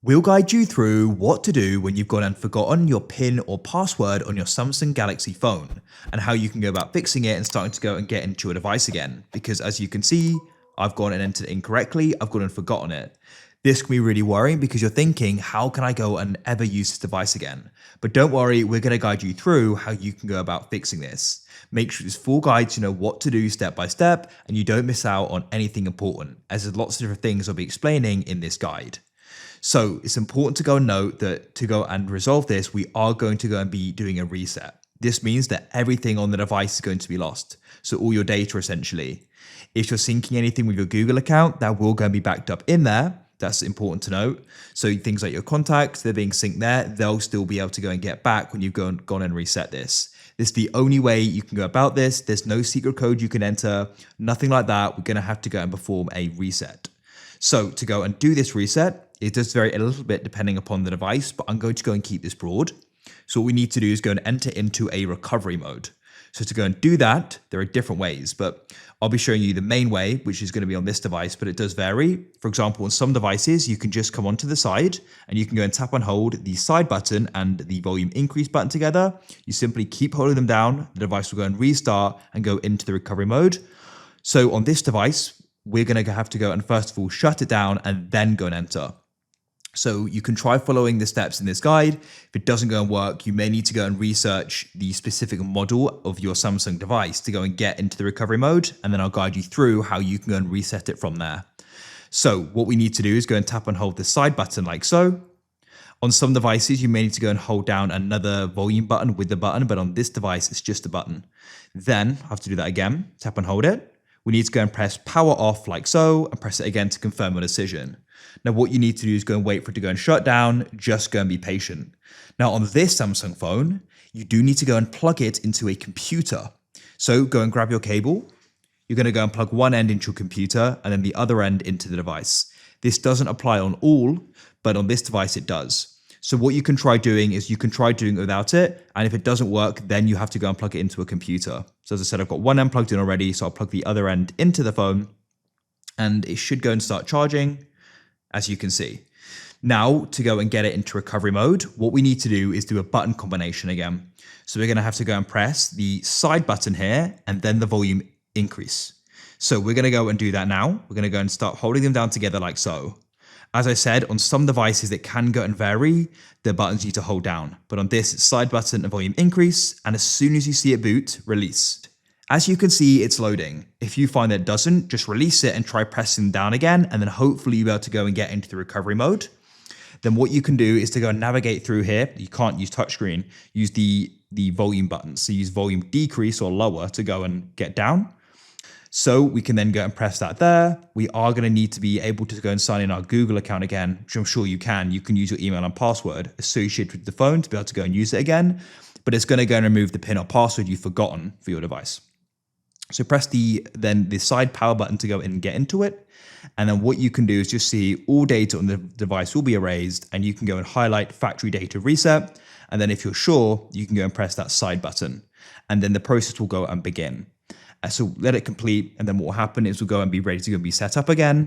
We'll guide you through what to do when you've gone and forgotten your PIN or password on your Samsung Galaxy phone, and how you can go about fixing it and starting to go and get into your device again. Because as you can see, I've gone and entered it incorrectly, I've gone and forgotten it. This can be really worrying because you're thinking, how can I go and ever use this device again? But don't worry, we're going to guide you through how you can go about fixing this. Make sure this full guide to know what to do step by step, and you don't miss out on anything important, as there's lots of different things I'll be explaining in this guide. So it's important to go and note that to go and resolve this, we are going to go and be doing a reset. This means that everything on the device is going to be lost. So all your data essentially. If you're syncing anything with your Google account, that will go and be backed up in there. That's important to note. So things like your contacts, they're being synced there. They'll still be able to go and get back when you've gone and reset this. This is the only way you can go about this. There's no secret code you can enter, nothing like that. We're going to have to go and perform a reset. So to go and do this reset, it does vary a little bit depending upon the device, but I'm going to go and keep this broad. So what we need to do is go and enter into a recovery mode. So to go and do that, there are different ways, but I'll be showing you the main way, which is going to be on this device, but it does vary. For example, on some devices, you can just come onto the side and you can go and tap and hold the side button and the volume increase button together. You simply keep holding them down. The device will go and restart and go into the recovery mode. So on this device, we're going to have to go and first of all shut it down and then go and enter. So you can try following the steps in this guide. If it doesn't go and work, you may need to go and research the specific model of your Samsung device to go and get into the recovery mode. And then I'll guide you through how you can go and reset it from there. So what we need to do is go and tap and hold the side button like so. On some devices, you may need to go and hold down another volume button with the button, but on this device, it's just a button. Then I have to do that again, tap and hold it. We need to go and press power off like so and press it again to confirm your decision. Now what you need to do is go and wait for it to go and shut down, just go and be patient. Now on this Samsung phone, you do need to go and plug it into a computer. So go and grab your cable. You're going to go and plug one end into your computer and then the other end into the device. This doesn't apply on all, but on this device it does. So what you can try doing is you can try doing it without it. And if it doesn't work, then you have to go and plug it into a computer. So as I said, I've got one end plugged in already. So I'll plug the other end into the phone and it should go and start charging, as you can see. Now to go and get it into recovery mode, what we need to do is do a button combination again. So we're going to have to go and press the side button here and then the volume increase. So we're going to go and do that now. We're going to go and start holding them down together like so. As I said, on some devices it can go and vary, the buttons you need to hold down. But on this, it's side button and volume increase, and as soon as you see it boot, release. As you can see, it's loading. If you find that it doesn't, just release it and try pressing down again, and then hopefully you'll be able to go and get into the recovery mode. Then what you can do is to go and navigate through here. You can't use touchscreen, use the volume buttons. So use volume decrease or lower to go and get down. So we can then go and press that there. We are going to need to be able to go and sign in our Google account again, which I'm sure you can. You can use your email and password associated with the phone to be able to go and use it again. But it's going to go and remove the PIN or password you've forgotten for your device. So press then the side power button to go in and get into it. And then what you can do is just see all data on the device will be erased, and you can go and highlight factory data reset. And then if you're sure, you can go and press that side button, and then the process will go and begin. So let it complete, and then what will happen is we'll go and be ready to go and be set up again.